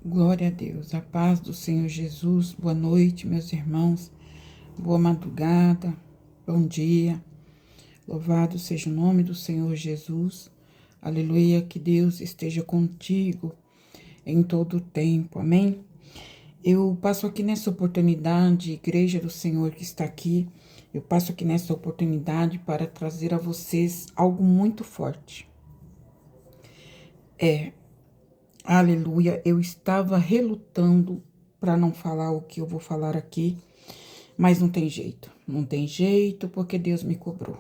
Glória a Deus, a paz do Senhor Jesus. Boa noite, meus irmãos. Boa madrugada, bom dia. Louvado seja o nome do Senhor Jesus. Aleluia, que Deus esteja contigo em todo o tempo. Amém? Eu passo aqui nessa oportunidade, Igreja do Senhor que está aqui, eu passo aqui nessa oportunidade para trazer a vocês algo muito forte. Aleluia, eu estava relutando para não falar o que eu vou falar aqui, mas não tem jeito. Não tem jeito porque Deus me cobrou.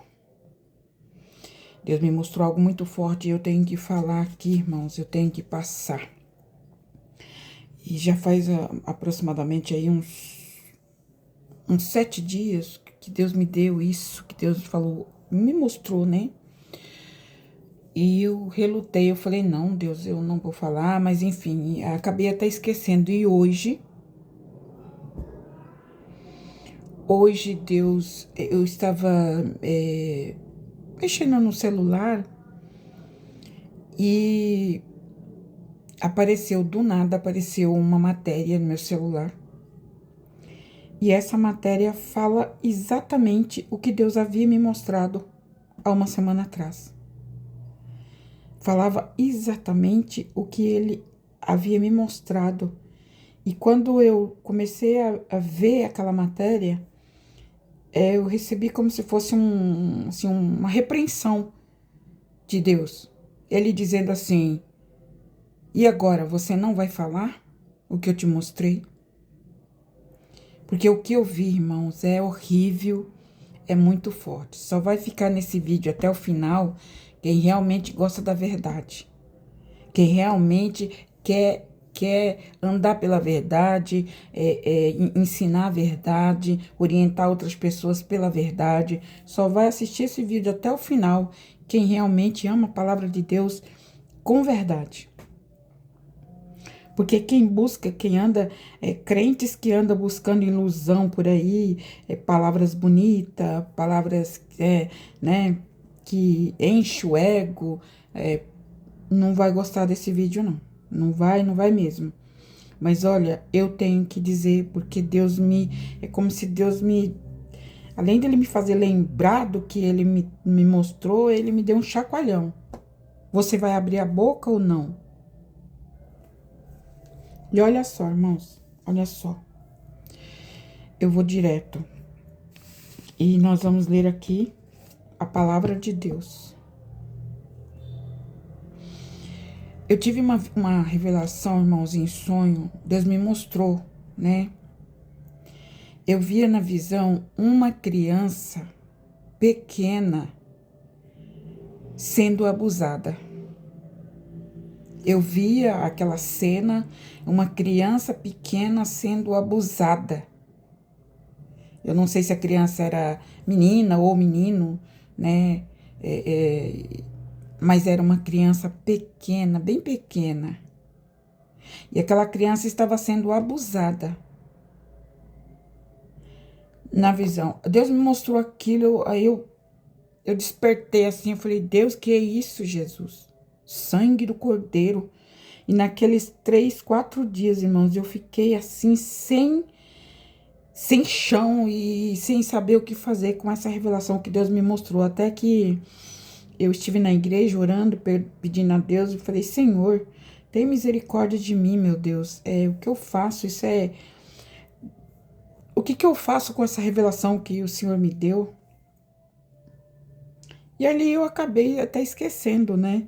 Deus me mostrou algo muito forte e eu tenho que falar aqui, irmãos, eu tenho que passar. E já faz aproximadamente aí uns 7 dias que Deus me deu isso, que Deus falou, me mostrou, né? E eu relutei, eu falei, não, Deus, eu não vou falar, mas enfim, acabei até esquecendo. E hoje Deus, eu estava mexendo no celular e apareceu, do nada, apareceu uma matéria no meu celular. E essa matéria fala exatamente o que Deus havia me mostrado há uma semana atrás. Falava exatamente o que ele havia me mostrado. E quando eu comecei a ver aquela matéria, eu recebi como se fosse uma repreensão de Deus. Ele dizendo assim: e agora, você não vai falar o que eu te mostrei? Porque o que eu vi, irmãos, é horrível, é muito forte. Só vai ficar nesse vídeo até o final quem realmente gosta da verdade. Quem realmente quer andar pela verdade, ensinar a verdade, orientar outras pessoas pela verdade. Só vai assistir esse vídeo até o final quem realmente ama a palavra de Deus com verdade. Porque quem busca, quem anda, crentes que andam buscando ilusão por aí, palavras bonitas, palavras, né, que enche o ego, não vai gostar desse vídeo, não. Não vai mesmo. Mas olha, eu tenho que dizer, porque é como se Deus além dele me fazer lembrar do que ele me mostrou, ele me deu um chacoalhão. Você vai abrir a boca ou não? E olha só, irmãos, olha só. Eu vou direto. E nós vamos ler aqui a palavra de Deus. Eu tive uma revelação, irmãos, em sonho. Deus me mostrou, né? Eu via na visão uma criança pequena sendo abusada. Eu via aquela cena, uma criança pequena sendo abusada. Eu não sei se a criança era menina ou menino, né? Mas era uma criança pequena, bem pequena. E aquela criança estava sendo abusada. Na visão. Deus me mostrou aquilo, aí eu despertei assim, eu falei, Deus, que é isso, Jesus? Sangue do Cordeiro. E naqueles 3, 4 dias, irmãos, eu fiquei assim, sem chão e sem saber o que fazer com essa revelação que Deus me mostrou. Até que eu estive na igreja orando, pedindo a Deus, e falei, Senhor, tem misericórdia de mim, meu Deus. O que eu faço? O que eu faço com essa revelação que o Senhor me deu? E ali eu acabei até esquecendo, né?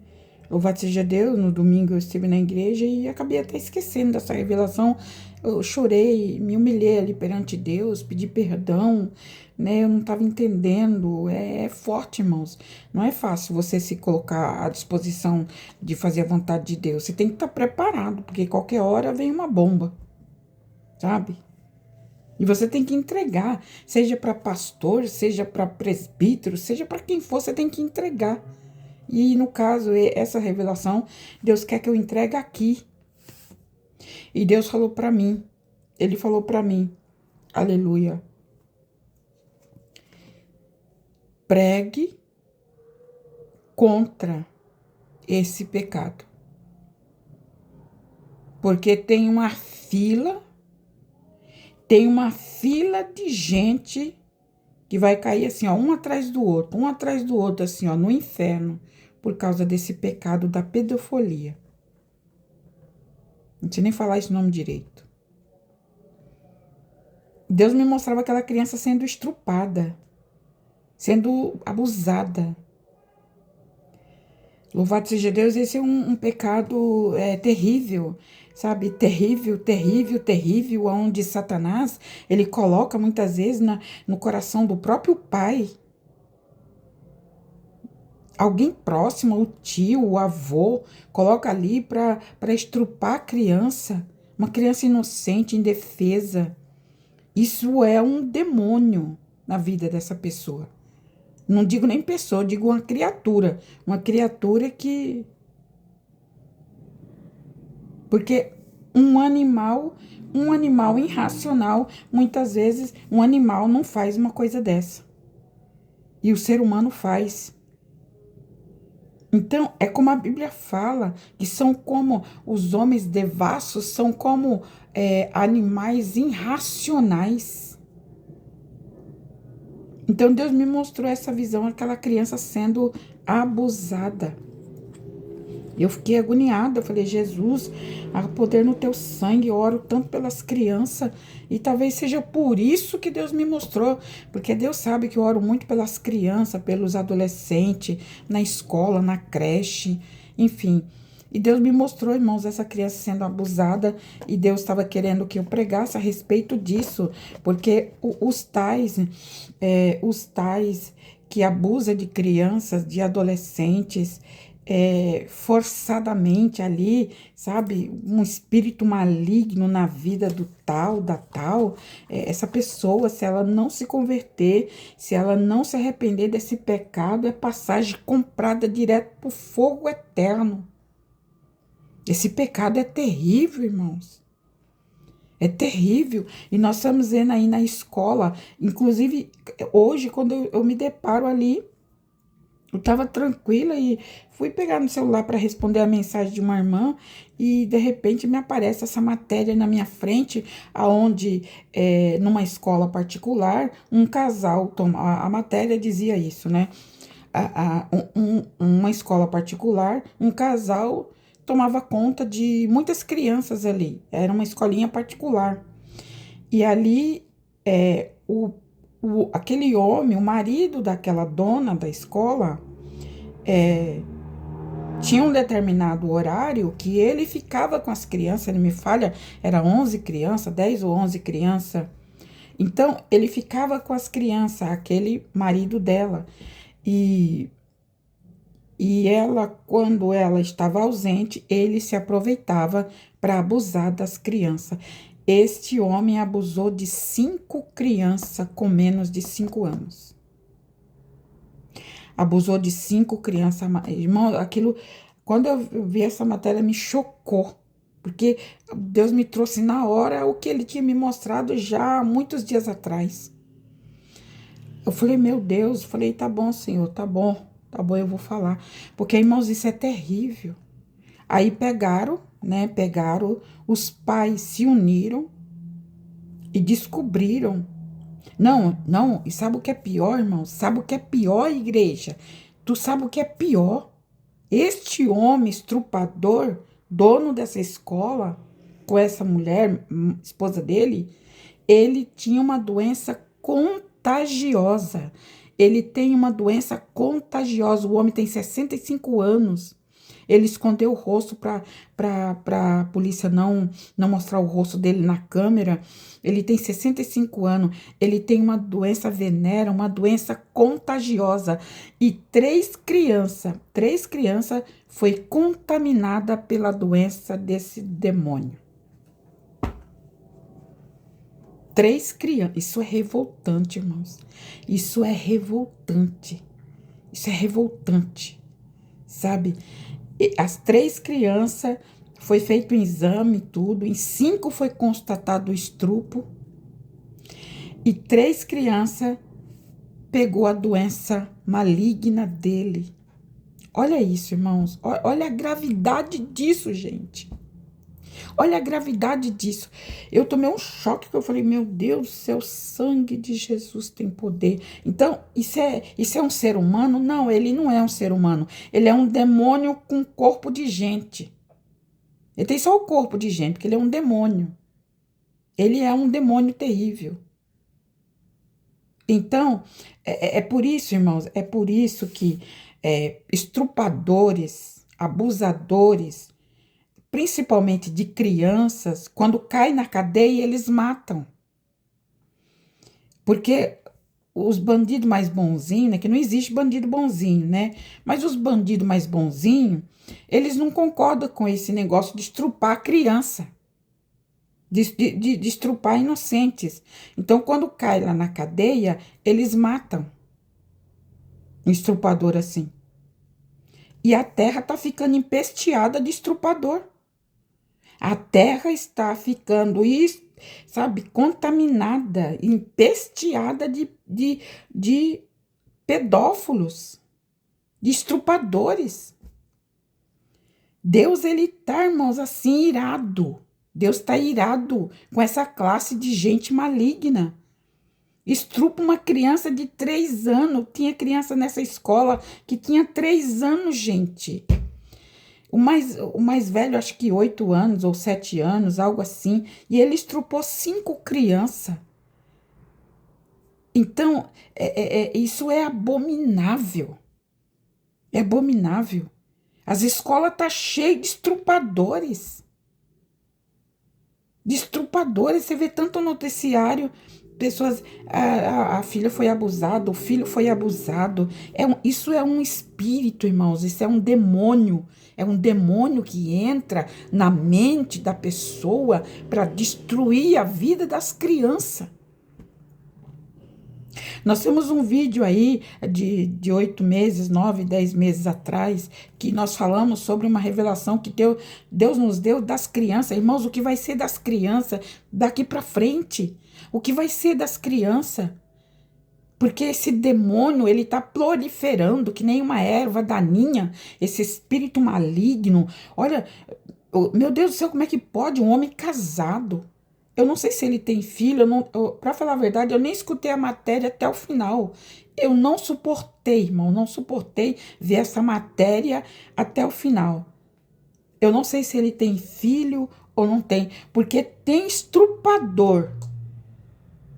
Louvado seja Deus, no domingo eu estive na igreja e acabei até esquecendo dessa revelação. Eu chorei, me humilhei ali perante Deus, pedi perdão, né? Eu não estava entendendo. É forte, irmãos. Não é fácil você se colocar à disposição de fazer a vontade de Deus. Você tem que estar preparado, porque qualquer hora vem uma bomba, sabe? E você tem que entregar, seja para pastor, seja para presbítero, seja para quem for, você tem que entregar. E no caso, essa revelação, Deus quer que eu entregue aqui. E Deus falou para mim, ele falou para mim, aleluia, pregue contra esse pecado. Porque tem uma fila de gente que vai cair assim, ó, um atrás do outro, assim, ó, no inferno, por causa desse pecado da pedofilia. Não sei nem falar esse nome direito. Deus me mostrava aquela criança sendo estrupada, sendo abusada. Louvado seja Deus, esse é um pecado terrível, sabe? Terrível, terrível, terrível, onde Satanás, ele coloca muitas vezes no coração do próprio pai, alguém próximo, o tio, o avô, coloca ali para estrupar a criança, uma criança inocente, indefesa. Isso é um demônio na vida dessa pessoa. Não digo nem pessoa, digo uma criatura que... Porque um animal irracional, muitas vezes um animal não faz uma coisa dessa. E o ser humano faz. Então, é como a Bíblia fala, que são como os homens devassos, são como animais irracionais. Então, Deus me mostrou essa visão, aquela criança sendo abusada. Eu fiquei agoniada, eu falei, Jesus, há poder no teu sangue, eu oro tanto pelas crianças, e talvez seja por isso que Deus me mostrou, porque Deus sabe que eu oro muito pelas crianças, pelos adolescentes, na escola, na creche, enfim. E Deus me mostrou, irmãos, essa criança sendo abusada, e Deus estava querendo que eu pregasse a respeito disso, porque os tais que abusam de crianças, de adolescentes, forçadamente ali, sabe, um espírito maligno na vida do tal, da tal, essa pessoa, se ela não se converter, se ela não se arrepender desse pecado, é passagem comprada direto pro fogo eterno. Esse pecado é terrível, irmãos. É terrível. E nós estamos vendo aí na escola, inclusive hoje, quando eu me deparo ali, eu estava tranquila e fui pegar no celular para responder a mensagem de uma irmã e de repente me aparece essa matéria na minha frente, aonde numa escola particular um casal a matéria dizia isso, né? Uma escola particular, um casal tomava conta de muitas crianças ali. Era uma escolinha particular. E ali aquele homem, o marido daquela dona da escola, tinha um determinado horário que ele ficava com as crianças, ele me falha, era 11 crianças, 10 ou 11 crianças. Então, ele ficava com as crianças, aquele marido dela. E ela, quando ela estava ausente, ele se aproveitava para abusar das crianças. Este homem abusou de 5 crianças com menos de 5 anos. Abusou de 5 crianças. Irmão, aquilo, quando eu vi essa matéria, me chocou. Porque Deus me trouxe na hora o que ele tinha me mostrado já há muitos dias atrás. Eu falei, meu Deus, falei, tá bom, Senhor, tá bom, eu vou falar. Porque, irmãos, isso é terrível. Aí pegaram, os pais se uniram e descobriram. Não, e sabe o que é pior, irmão? Sabe o que é pior, igreja? Tu sabe o que é pior? Este homem estrupador, dono dessa escola, com essa mulher, esposa dele, ele tinha uma doença contagiosa. Ele tem uma doença contagiosa. O homem tem 65 anos. Ele escondeu o rosto para a polícia não mostrar o rosto dele na câmera. Ele tem 65 anos. Ele tem uma doença venérea, uma doença contagiosa. E 3 crianças foi contaminada pela doença desse demônio. 3 crianças. Isso é revoltante, irmãos. Isso é revoltante. Isso é revoltante. Sabe? As 3 crianças, foi feito um exame e tudo, em 5 foi constatado o estrupo, e 3 crianças pegou a doença maligna dele. Olha isso, irmãos, olha a gravidade disso, gente. Olha a gravidade disso. Eu tomei um choque que eu falei, meu Deus do céu, o sangue de Jesus tem poder. Então, isso é um ser humano? Não, ele não é um ser humano. Ele é um demônio com corpo de gente. Ele tem só o corpo de gente, porque ele é um demônio. Ele é um demônio terrível. Então, é por isso, irmãos, é por isso que estrupadores, abusadores, principalmente de crianças, quando caem na cadeia, eles matam. Porque os bandidos mais bonzinhos, né, que não existe bandido bonzinho, né? Mas os bandidos mais bonzinhos, eles não concordam com esse negócio de estrupar a criança, de estrupar inocentes. Então, quando cai lá na cadeia, eles matam um estrupador assim. E a terra está ficando empesteada de estrupador. A terra está ficando, sabe, contaminada, empesteada de pedófilos, de estrupadores. Deus, ele tá, irmãos, assim, irado. Deus está irado com essa classe de gente maligna. Estrupa uma criança de 3 anos. Tinha criança nessa escola que tinha 3 anos, gente. O mais velho, acho que 8 anos ou 7 anos, algo assim. E ele estrupou 5 crianças. Então, isso é abominável. É abominável. As escolas estão cheias de estrupadores. De estrupadores. Você vê tanto noticiário. Pessoas, a filha foi abusada, o filho foi abusado. Isso é um espírito, irmãos. Isso é um demônio. É um demônio que entra na mente da pessoa para destruir a vida das crianças. Nós temos um vídeo aí de 8 meses, 9, 10 meses atrás, que nós falamos sobre uma revelação que Deus nos deu das crianças. Irmãos, o que vai ser das crianças daqui para frente? O que vai ser das crianças? Porque esse demônio, ele tá proliferando que nem uma erva daninha, esse espírito maligno. Olha, meu Deus do céu, como é que pode um homem casado? Eu não sei se ele tem filho, para falar a verdade, eu nem escutei a matéria até o final. Eu não suportei, irmão, não suportei ver essa matéria até o final. Eu não sei se ele tem filho ou não tem, porque tem estrupador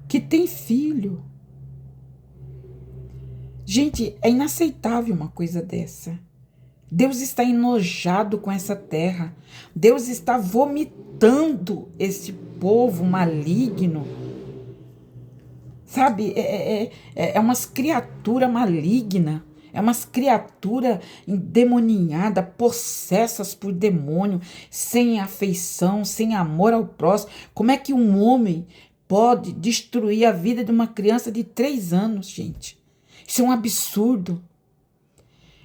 que tem filho. Gente, é inaceitável uma coisa dessa. Deus está enojado com essa terra. Deus está vomitando esse povo maligno. Sabe, é umas criaturas malignas. É umas criaturas endemoniadas, possessas por demônio, sem afeição, sem amor ao próximo. Como é que um homem pode destruir a vida de uma criança de 3 anos, gente? Isso é um absurdo.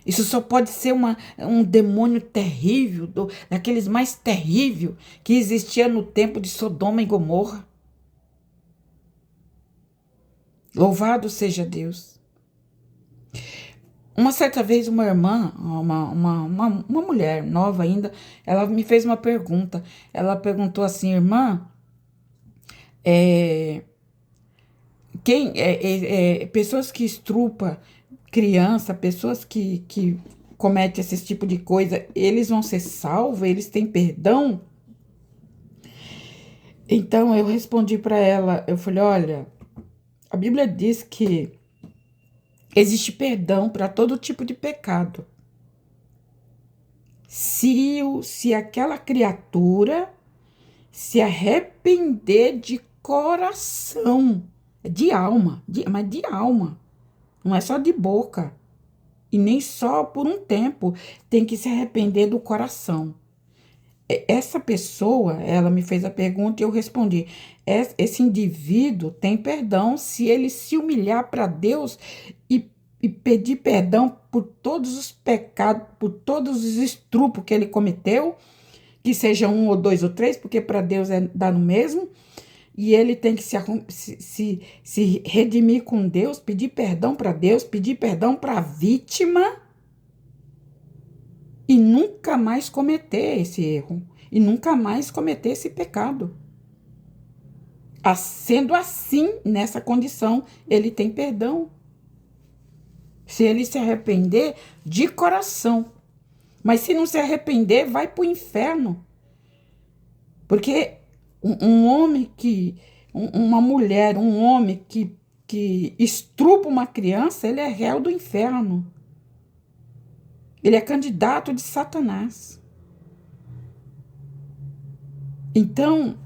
Isso só pode ser um demônio terrível, daqueles mais terríveis que existia no tempo de Sodoma e Gomorra. Louvado seja Deus. Uma certa vez, uma irmã, uma mulher nova ainda, ela me fez uma pergunta. Ela perguntou assim, irmã, pessoas que estrupam criança, pessoas que cometem esse tipo de coisa, eles vão ser salvos? Eles têm perdão? Então eu respondi para ela, eu falei, olha, a Bíblia diz que existe perdão para todo tipo de pecado. Se aquela criatura se arrepender de coração, de alma, mas de alma, não é só de boca, e nem só por um tempo, tem que se arrepender do coração. Essa pessoa, ela me fez a pergunta e eu respondi, esse indivíduo tem perdão se ele se humilhar para Deus e pedir perdão por todos os pecados, por todos os estrupos que ele cometeu, que seja 1 ou 2 ou 3, porque para Deus dá no mesmo, e ele tem que se redimir com Deus, pedir perdão para Deus, pedir perdão para a vítima e nunca mais cometer esse erro. e nunca mais cometer esse pecado. Sendo assim, nessa condição, ele tem perdão. Se ele se arrepender de coração. Mas se não se arrepender, vai para o inferno. Porque um homem uma mulher, um homem que estrupa uma criança, ele é réu do inferno. Ele é candidato de Satanás. Então,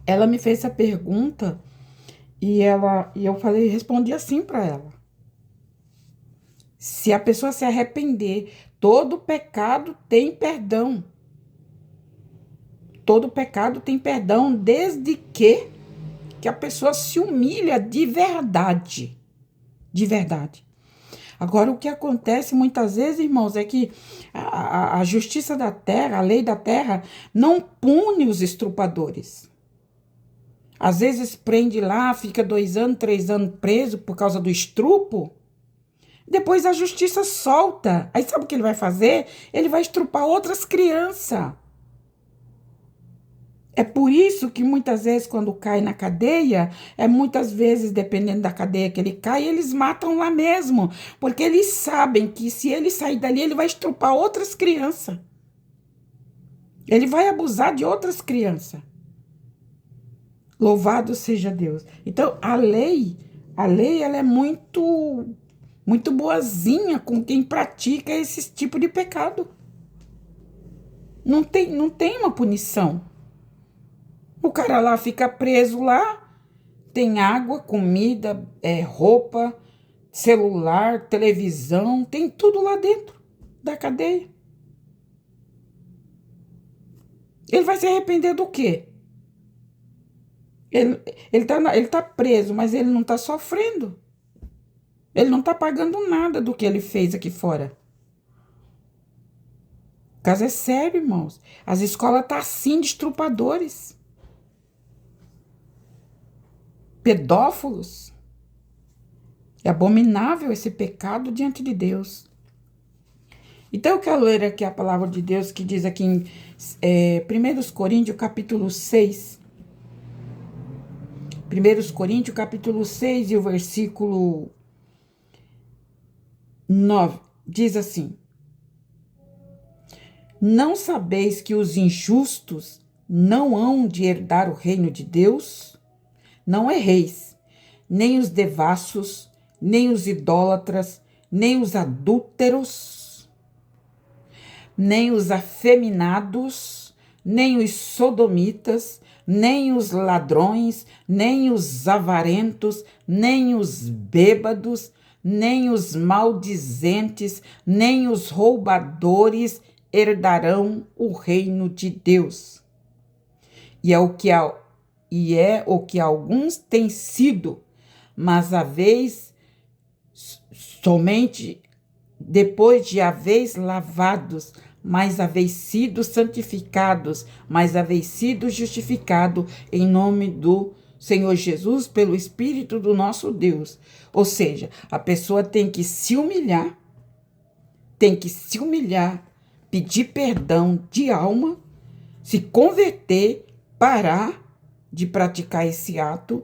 ela me fez essa pergunta e eu respondi assim para ela. Se a pessoa se arrepender, todo pecado tem perdão. Todo pecado tem perdão, desde que a pessoa se humilha de verdade. De verdade. Agora, o que acontece muitas vezes, irmãos, é que a justiça da terra, a lei da terra, não pune os estrupadores. Às vezes prende lá, fica 2 anos, 3 anos preso por causa do estrupo. Depois a justiça solta. Aí sabe o que ele vai fazer? Ele vai estrupar outras crianças. É por isso que muitas vezes quando cai na cadeia, muitas vezes, dependendo da cadeia que ele cai, eles matam lá mesmo. Porque eles sabem que se ele sair dali, ele vai estrupar outras crianças. Ele vai abusar de outras crianças. Louvado seja Deus. Então, a lei ela é muito boazinha com quem pratica esse tipo de pecado. Não tem uma punição. O cara lá fica preso lá, tem água, comida, roupa, celular, televisão, tem tudo lá dentro da cadeia. Ele vai se arrepender do quê? Ele tá preso, mas ele não tá sofrendo. Ele não tá pagando nada do que ele fez aqui fora. O caso é sério, irmãos. As escolas tá assim de estrupadores. Pedófilos. É abominável esse pecado diante de Deus. Então eu quero ler aqui a palavra de Deus que diz aqui em 1 Coríntios capítulo 6. 1 Coríntios capítulo 6 e o versículo 9. Diz assim: não sabeis que os injustos não hão de herdar o reino de Deus? Não erreis, nem os devassos, nem os idólatras, nem os adúlteros, nem os afeminados, nem os sodomitas, nem os ladrões, nem os avarentos, nem os bêbados, nem os maldizentes, nem os roubadores herdarão o reino de Deus. E é o que alguns têm sido, mas somente depois de haveis lavados, mas haveis sido santificados, mas haveis sido justificado em nome do Senhor Jesus pelo Espírito do nosso Deus. Ou seja, a pessoa tem que se humilhar, pedir perdão de alma, se converter, parar de praticar esse ato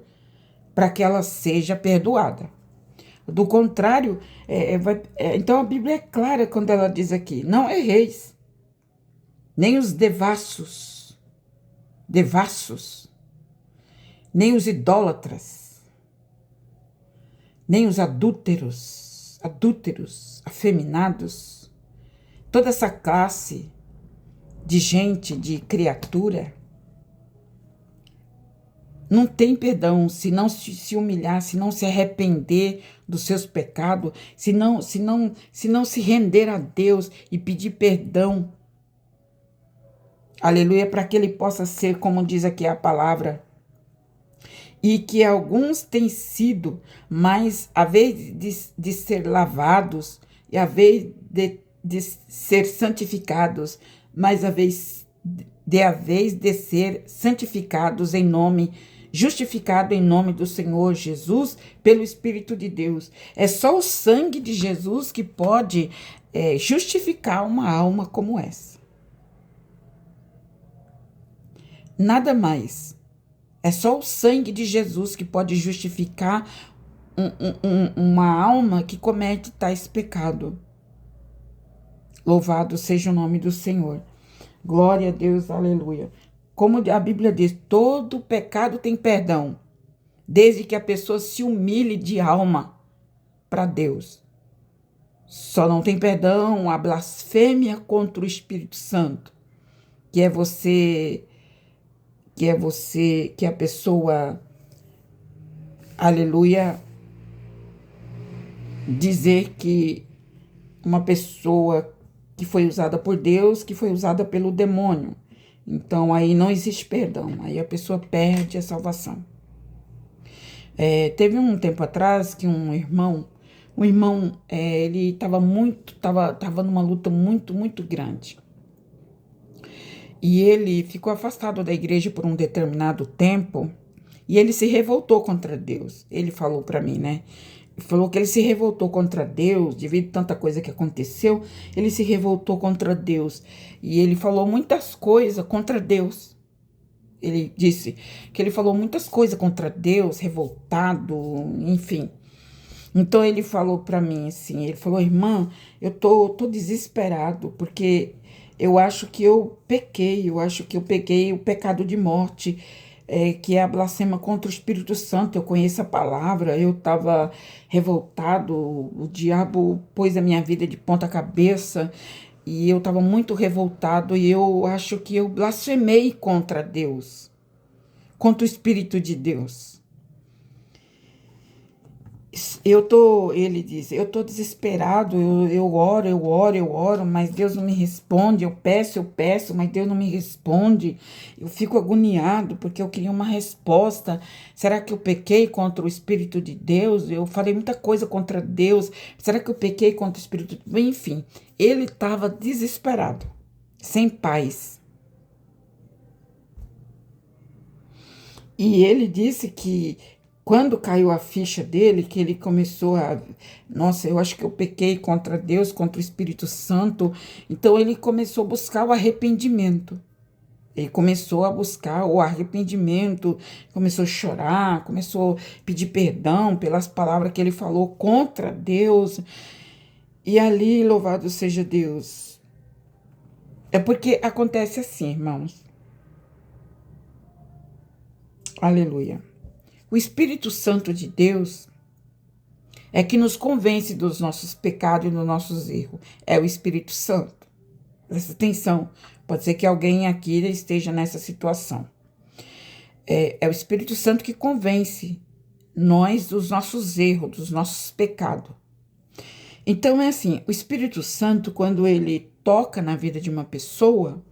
para que ela seja perdoada. Do contrário, então a Bíblia é clara quando ela diz aqui: não erreis, nem os devassos, nem os idólatras, nem os adúlteros, afeminados, toda essa classe de gente, de criatura, não tem perdão se não se humilhar, se não se arrepender dos seus pecados, se não se render a Deus e pedir perdão. Aleluia, para que ele possa ser, como diz aqui a palavra, e que alguns têm sido, mas a vez de ser lavados, e a vez de ser santificados, mas a vez de ser santificados justificado em nome do Senhor Jesus, pelo Espírito de Deus. É só o sangue de Jesus que pode justificar uma alma como essa. Nada mais. É só o sangue de Jesus que pode justificar uma alma que comete tais pecados. Louvado seja o nome do Senhor. Glória a Deus, aleluia. Como a Bíblia diz, todo pecado tem perdão, desde que a pessoa se humilhe de alma para Deus. Só não tem perdão a blasfêmia contra o Espírito Santo, que que a pessoa, aleluia, dizer que uma pessoa que foi usada por Deus, que foi usada pelo demônio. Então, aí não existe perdão. Aí a pessoa perde a salvação. Teve um tempo atrás que um irmão, ele tava numa luta muito grande. E ele ficou afastado da igreja por um determinado tempo. E ele se revoltou contra Deus. Ele falou para mim, né? Falou que ele se revoltou contra Deus, devido a tanta coisa que aconteceu, ele se revoltou contra Deus. E ele falou muitas coisas contra Deus. Ele disse que ele falou muitas coisas contra Deus, revoltado, enfim. Então ele falou para mim assim, ele falou: irmã, eu tô desesperado, porque eu acho que eu pequei o pecado de morte, que é a blasfêmia contra o Espírito Santo. Eu conheço a palavra, eu estava revoltado, o diabo pôs a minha vida de ponta cabeça, e eu estava muito revoltado, e eu acho que eu blasfemei contra Deus, contra o Espírito de Deus. Ele diz, eu tô desesperado, eu oro, mas Deus não me responde, eu peço, mas Deus não me responde, eu fico agoniado, porque eu queria uma resposta. Será que eu pequei contra o Espírito de Deus? Eu falei muita coisa contra Deus, será que eu pequei contra o Espírito de Deus? Enfim, ele estava desesperado, sem paz. E ele disse que quando caiu a ficha dele, que ele começou a... Nossa, eu acho que eu pequei contra Deus, contra o Espírito Santo. Então ele começou a buscar o arrependimento. Ele começou a buscar o arrependimento, começou a chorar, começou a pedir perdão pelas palavras que ele falou contra Deus. E ali, louvado seja Deus. É porque acontece assim, irmãos. Aleluia. O Espírito Santo de Deus é que nos convence dos nossos pecados e dos nossos erros. É o Espírito Santo. Presta atenção. Pode ser que alguém aqui esteja nessa situação. É o Espírito Santo que convence nós dos nossos erros, dos nossos pecados. Então é assim, o Espírito Santo, quando ele toca na vida de uma pessoa,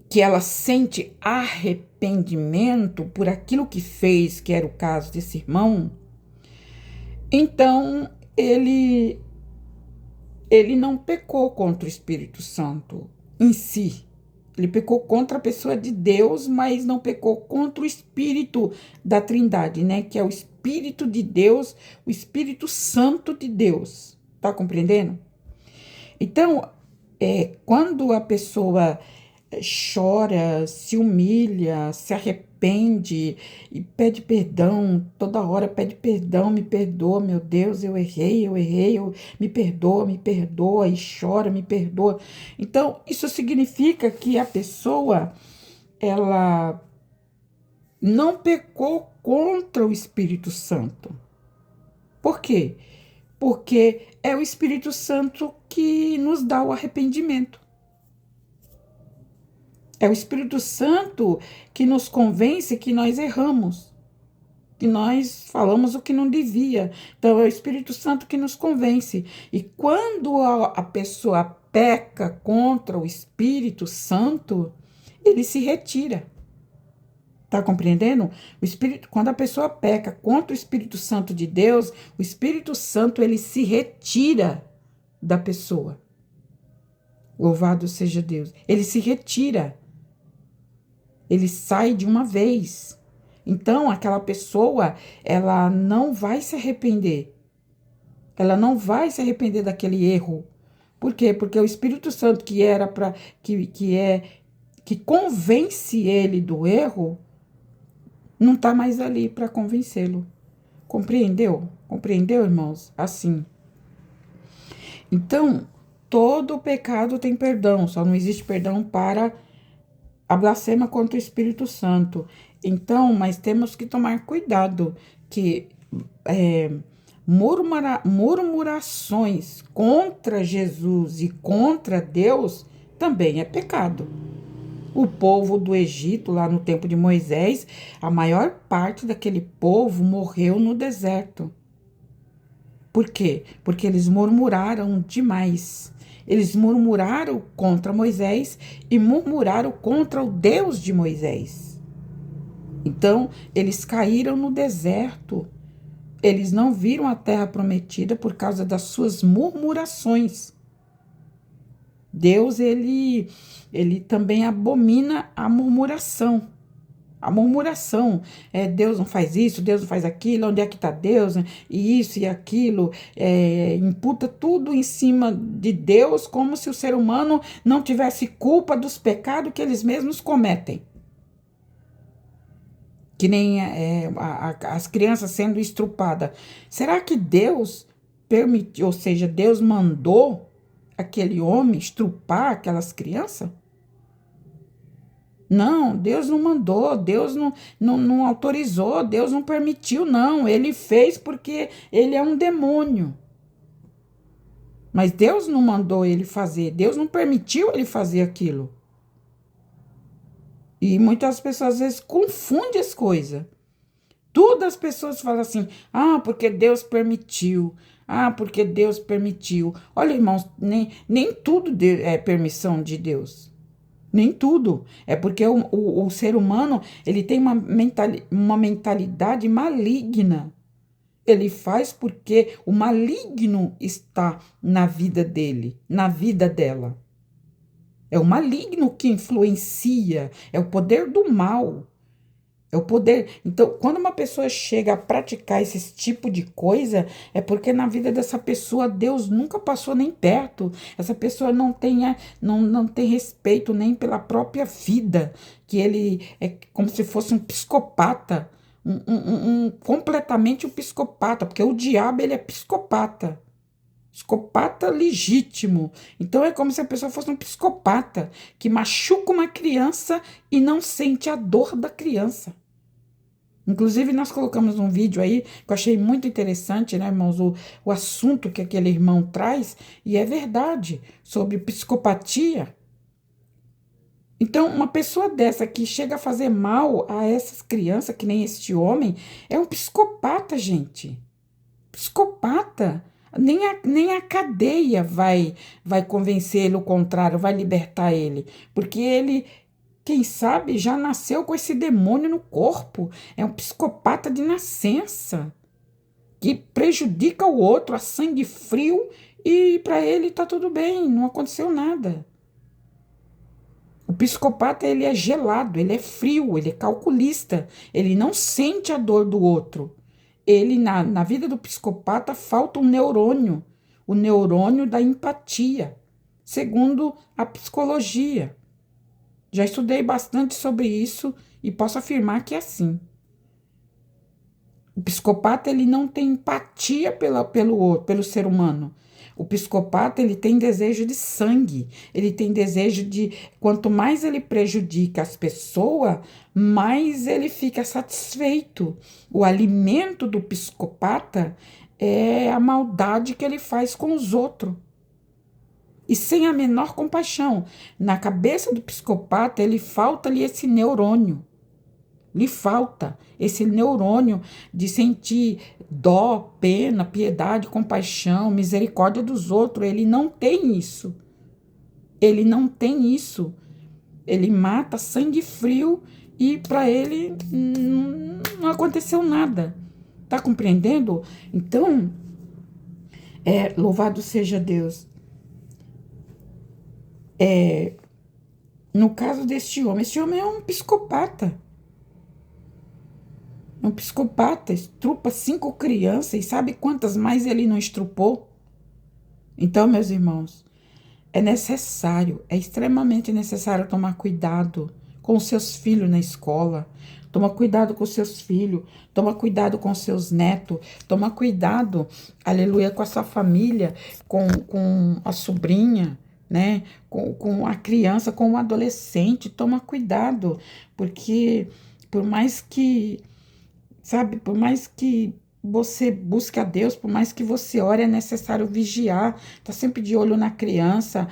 que ela sente arrependimento por aquilo que fez, que era o caso desse irmão, então ele não pecou contra o Espírito Santo em si. Ele pecou contra a pessoa de Deus, mas não pecou contra o Espírito da Trindade, né? Que é o Espírito de Deus, o Espírito Santo de Deus. Tá compreendendo? Então, quando a pessoa chora, se humilha, se arrepende e pede perdão, toda hora pede perdão, me perdoa, meu Deus, eu errei, me perdoa, e chora, me perdoa. Então, isso significa que a pessoa, ela não pecou contra o Espírito Santo. Por quê? Porque é o Espírito Santo que nos dá o arrependimento. É o Espírito Santo que nos convence que nós erramos, que nós falamos o que não devia. Então, é o Espírito Santo que nos convence. E quando a pessoa peca contra o Espírito Santo, ele se retira. Tá compreendendo? Quando a pessoa peca contra o Espírito Santo de Deus, o Espírito Santo, ele se retira da pessoa. Louvado seja Deus. Ele se retira. Ele sai de uma vez. Então, aquela pessoa, ela não vai se arrepender. Ela não vai se arrepender daquele erro. Por quê? Porque o Espírito Santo que que convence ele do erro, não está mais ali para convencê-lo. Compreendeu? Compreendeu, irmãos? Assim. Então, todo pecado tem perdão, só não existe perdão para a blasfêmia contra o Espírito Santo. Então, mas temos que tomar cuidado, que murmurações contra Jesus e contra Deus também é pecado. O povo do Egito, lá no tempo de Moisés, a maior parte daquele povo morreu no deserto. Por quê? Porque eles murmuraram demais. Eles murmuraram contra Moisés e murmuraram contra o Deus de Moisés. Então, eles caíram no deserto. Eles não viram a terra prometida por causa das suas murmurações. Deus, ele também abomina a murmuração. A murmuração, Deus não faz isso, Deus não faz aquilo, onde é que está Deus, né? E isso e aquilo, imputa tudo em cima de Deus, como se o ser humano não tivesse culpa dos pecados que eles mesmos cometem. Que nem as crianças sendo estrupadas. Será que Deus permitiu, ou seja, Deus mandou aquele homem estrupar aquelas crianças? Não, Deus não mandou, Deus não autorizou, Deus não permitiu, não. Ele fez porque ele é um demônio. Mas Deus não mandou ele fazer, Deus não permitiu ele fazer aquilo. E muitas pessoas às vezes confundem as coisas. Todas as pessoas falam assim, porque Deus permitiu. Porque Deus permitiu. Olha, irmãos, nem tudo é permissão de Deus. Nem tudo. É porque o ser humano, ele tem uma mentalidade maligna. Ele faz porque o maligno está na vida dele, na vida dela. É o maligno que influencia, é o poder do mal. É o poder. Então, quando uma pessoa chega a praticar esse tipo de coisa, é porque na vida dessa pessoa Deus nunca passou nem perto. Essa pessoa não tem respeito nem pela própria vida, que ele é como se fosse um psicopata, completamente um psicopata, porque o diabo ele é psicopata. Psicopata legítimo. Então é como se a pessoa fosse um psicopata que machuca uma criança e não sente a dor da criança. Inclusive, nós colocamos um vídeo aí que eu achei muito interessante, né, irmãos? O assunto que aquele irmão traz, e é verdade, sobre psicopatia. Então, uma pessoa dessa que chega a fazer mal a essas crianças, que nem este homem, é um psicopata, gente. Psicopata. Nem a cadeia vai convencer ele o contrário, vai libertar ele. Porque ele, quem sabe, já nasceu com esse demônio no corpo. É um psicopata de nascença, que prejudica o outro a sangue frio e para ele tá tudo bem, não aconteceu nada. O psicopata, ele é gelado, ele é frio, ele é calculista, ele não sente a dor do outro. Ele, na vida do psicopata, falta um neurônio, o neurônio da empatia, segundo a psicologia. Já estudei bastante sobre isso e posso afirmar que é assim. O psicopata, ele não tem empatia pelo outro, pelo ser humano. O psicopata, ele tem desejo de sangue, ele tem desejo de, quanto mais ele prejudica as pessoas, mais ele fica satisfeito. O alimento do psicopata é a maldade que ele faz com os outros. E sem a menor compaixão. Na cabeça do psicopata, ele falta-lhe esse neurônio. Lhe falta esse neurônio de sentir dó, pena, piedade, compaixão, misericórdia dos outros. Ele não tem isso. Ele não tem isso. Ele mata sangue frio e para ele não aconteceu nada. Tá compreendendo? Então, louvado seja Deus. No caso deste homem, este homem é um psicopata. Um psicopata estrupa 5 crianças e sabe quantas mais ele não estrupou? Então, meus irmãos, É necessário, é extremamente necessário tomar cuidado com os seus filhos na escola. Toma cuidado com os seus filhos, toma cuidado com os seus netos, toma cuidado, aleluia, com a sua família, com a sobrinha, né? Com a criança, com o adolescente. Toma cuidado, porque por mais que, sabe, por mais que você busque a Deus, por mais que você ore, é necessário vigiar, tá sempre de olho na criança,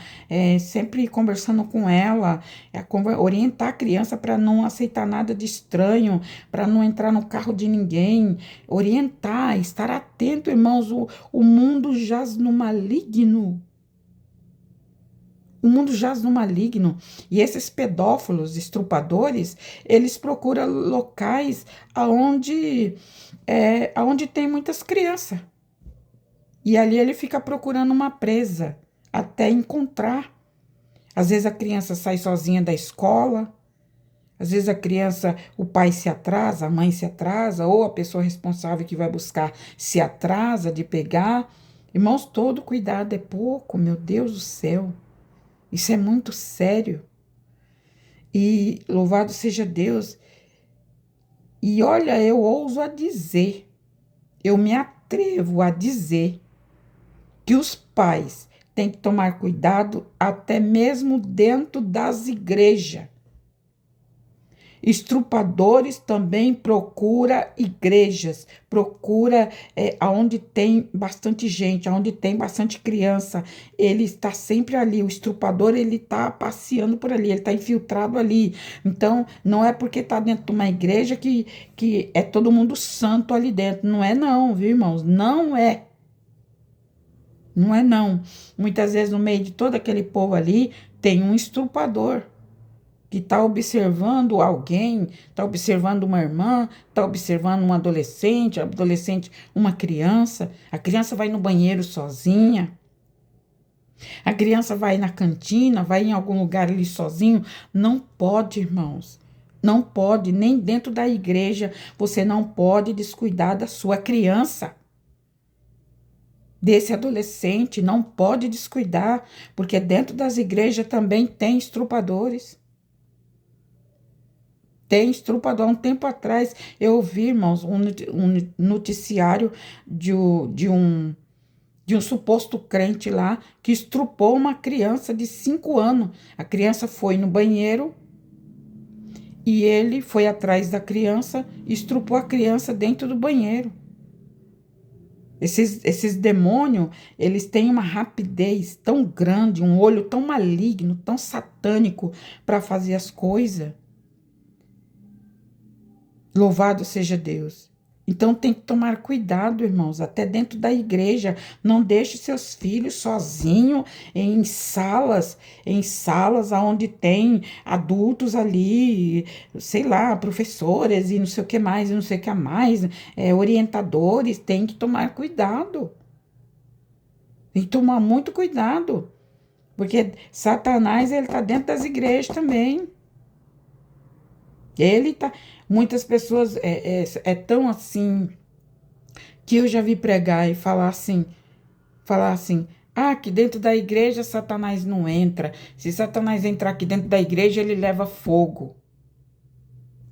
sempre conversando com ela, orientar a criança para não aceitar nada de estranho, para não entrar no carro de ninguém, orientar, estar atento, irmãos, o mundo jaz no maligno. O mundo jaz no maligno, e esses pedófilos, estrupadores, eles procuram locais aonde tem muitas crianças. E ali ele fica procurando uma presa até encontrar. Às vezes a criança sai sozinha da escola, às vezes a criança, o pai se atrasa, a mãe se atrasa, ou a pessoa responsável que vai buscar se atrasa de pegar. Irmãos, todo cuidado é pouco, meu Deus do céu. Isso é muito sério. E louvado seja Deus. E olha, eu ouso a dizer, eu me atrevo a dizer que os pais têm que tomar cuidado até mesmo dentro das igrejas. Estrupadores também procura igrejas, procura aonde tem bastante gente, aonde tem bastante criança. Ele está sempre ali, o estrupador ele está passeando por ali, ele está infiltrado ali. Então, não é porque está dentro de uma igreja que é todo mundo santo ali dentro. Não é não, viu, irmãos? Não é. Não é não. Muitas vezes no meio de todo aquele povo ali tem um estrupador que está observando alguém, está observando uma irmã, está observando um adolescente, uma criança. A criança vai no banheiro sozinha, a criança vai na cantina, vai em algum lugar ali sozinho. Não pode, irmãos. Não pode, nem dentro da igreja, você não pode descuidar da sua criança. Desse adolescente, não pode descuidar, porque dentro das igrejas também tem estrupadores. Tem estrupador. Há um tempo atrás, eu ouvi, irmãos, um noticiário de um suposto crente lá que estrupou uma criança de 5 anos. A criança foi no banheiro e ele foi atrás da criança e estrupou a criança dentro do banheiro. Esses demônios, eles têm uma rapidez tão grande, um olho tão maligno, tão satânico para fazer as coisas. Louvado seja Deus. Então tem que tomar cuidado, irmãos, até dentro da igreja. Não deixe seus filhos sozinhos em salas onde tem adultos ali, sei lá, professores e não sei o que mais, e não sei o que mais, orientadores. Tem que tomar cuidado. Tem que tomar muito cuidado, porque Satanás ele está dentro das igrejas também. Ele tá. Muitas pessoas tão assim que eu já vi pregar e falar assim, que dentro da igreja Satanás não entra. Se Satanás entrar aqui dentro da igreja, ele leva fogo.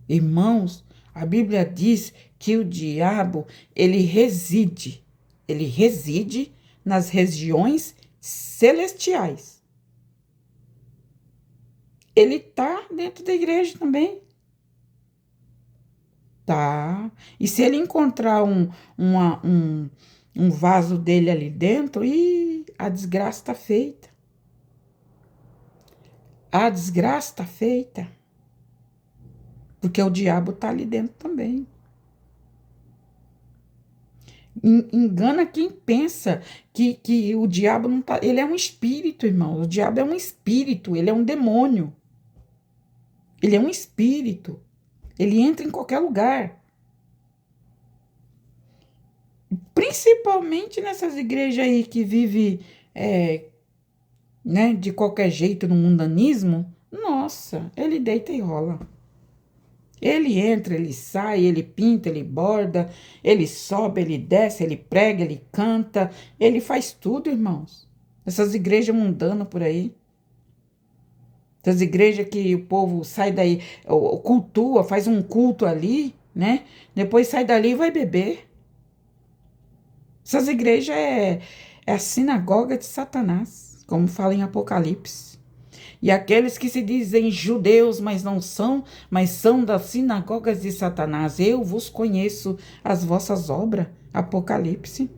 Irmãos, a Bíblia diz que o diabo, ele reside nas regiões celestiais. Ele tá dentro da igreja também. Tá. E se ele encontrar um vaso dele ali dentro, a desgraça tá feita. A desgraça tá feita. Porque o diabo tá ali dentro também. Engana quem pensa que o diabo não tá. Ele é um espírito, irmão. O diabo é um espírito, ele é um demônio. Ele é um espírito. Ele entra em qualquer lugar. Principalmente nessas igrejas aí que vivem né, de qualquer jeito no mundanismo. Nossa, ele deita e rola. Ele entra, ele sai, ele pinta, ele borda, ele sobe, ele desce, ele prega, ele canta. Ele faz tudo, irmãos. Essas igrejas mundanas por aí. Essas igrejas que o povo sai daí, cultua, faz um culto ali, né? Depois sai dali e vai beber. Essas igrejas é a sinagoga de Satanás, como fala em Apocalipse. E aqueles que se dizem judeus, mas não são, mas são das sinagogas de Satanás. Eu vos conheço as vossas obras. Apocalipse.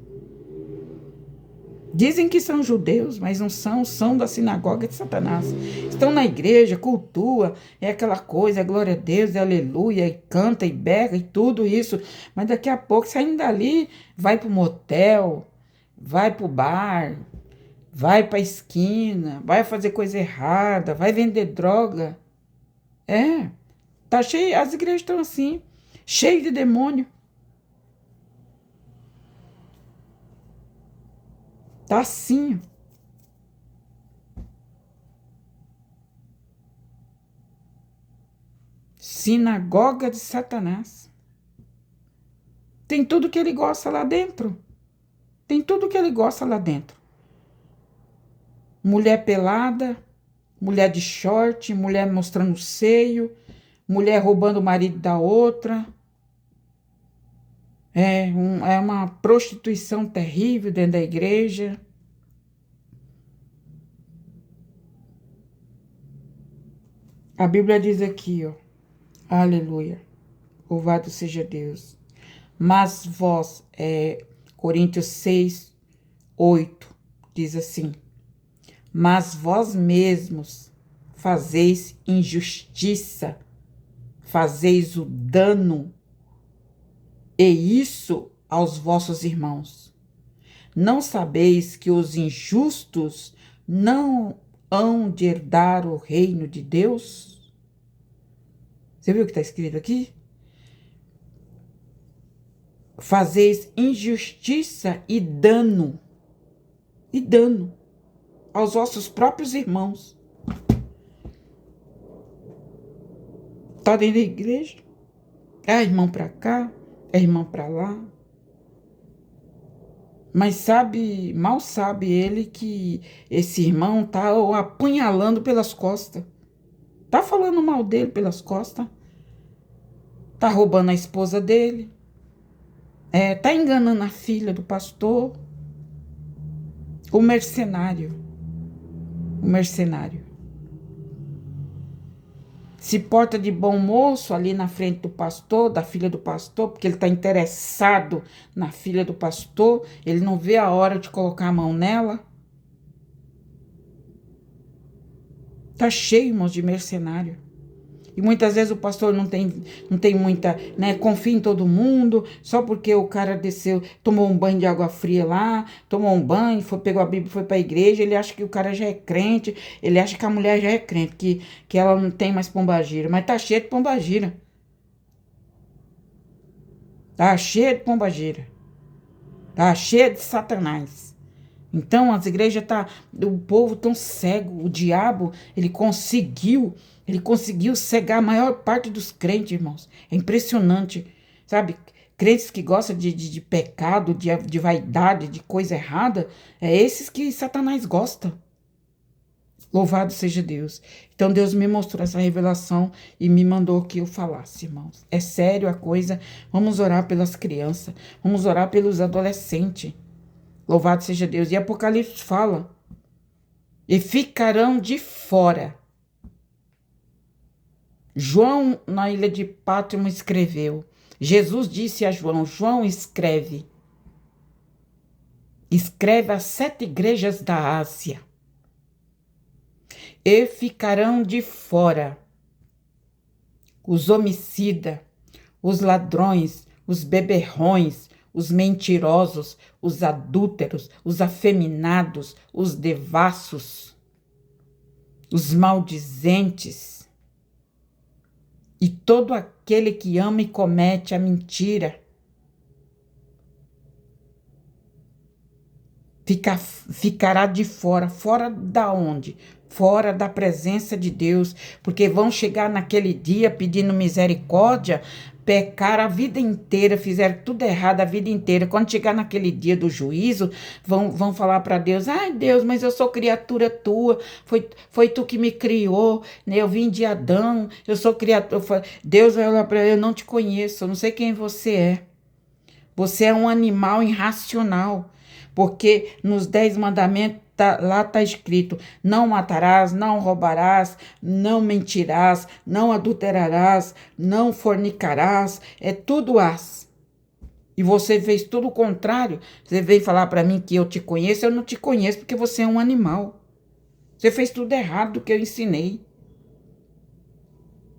Dizem que são judeus, mas não são, são da sinagoga de Satanás. Estão na igreja, cultua, é aquela coisa, é glória a Deus, é aleluia, e canta e berra e tudo isso. Mas daqui a pouco, saindo dali, vai pro motel, vai pro bar, vai pra esquina, vai fazer coisa errada, vai vender droga. Tá cheio, as igrejas estão assim, cheias de demônio. Tá assim. Sinagoga de Satanás. Tem tudo que ele gosta lá dentro. Tem tudo que ele gosta lá dentro. Mulher pelada, mulher de short, mulher mostrando o seio, mulher roubando o marido da outra. É uma prostituição terrível dentro da igreja. A Bíblia diz aqui, ó. Aleluia. Louvado seja Deus. Mas vós, Coríntios 6, 8, diz assim. Mas vós mesmos fazeis injustiça, fazeis o dano, e isso aos vossos irmãos. Não sabeis que os injustos não hão de herdar o reino de Deus? Você viu o que está escrito aqui? Fazeis injustiça e dano aos vossos próprios irmãos. Tá dentro da igreja? É irmão para cá, é irmão para lá. Mas mal sabe ele que esse irmão tá o apunhalando pelas costas. Tá falando mal dele pelas costas. Tá roubando a esposa dele. Tá enganando a filha do pastor. O mercenário. Se porta de bom moço ali na frente do pastor, da filha do pastor, porque ele está interessado na filha do pastor, ele não vê a hora de colocar a mão nela. Tá cheio, irmãos, de mercenário. E muitas vezes o pastor não tem muita, confia em todo mundo, só porque o cara desceu, tomou um banho de água fria lá, tomou um banho, pegou a Bíblia e foi para a igreja, ele acha que o cara já é crente, ele acha que a mulher já é crente, que ela não tem mais pombagira, mas tá cheio de pombagira. Tá cheio de pombagira. Tá cheio de Satanás. Então as igrejas o povo tão cego, o diabo, ele conseguiu cegar a maior parte dos crentes, irmãos. É impressionante, sabe? Crentes que gostam de pecado, de vaidade, de coisa errada, é esses que Satanás gosta. Louvado seja Deus. Então Deus me mostrou essa revelação e me mandou que eu falasse, irmãos. É sério a coisa. Vamos orar pelas crianças, vamos orar pelos adolescentes. Louvado seja Deus. E Apocalipse fala, e ficarão de fora. João, na ilha de Pátimo, escreveu. Jesus disse a João, João, escreve às 7 igrejas da Ásia. E ficarão de fora os homicidas, os ladrões, os beberrões, os mentirosos, os adúlteros, os afeminados, os devassos, os maldizentes, e todo aquele que ama e comete a mentira. Ficará de fora. Fora da onde? Fora da presença de Deus, porque vão chegar naquele dia pedindo misericórdia pecaram a vida inteira, fizeram tudo errado a vida inteira. Quando chegar naquele dia do juízo, vão falar para Deus: ai, Deus, mas eu sou criatura tua, foi tu que me criou, né? Eu vim de Adão, eu sou criatura. Deus vai olhar para ele: eu não te conheço, eu não sei quem você é. Você é um animal irracional, porque nos 10 mandamentos lá está escrito: não matarás, não roubarás, não mentirás, não adulterarás, não fornicarás, é tudo as. E você fez tudo o contrário. Você veio falar para mim que eu te conheço, eu não te conheço porque você é um animal. Você fez tudo errado do que eu ensinei.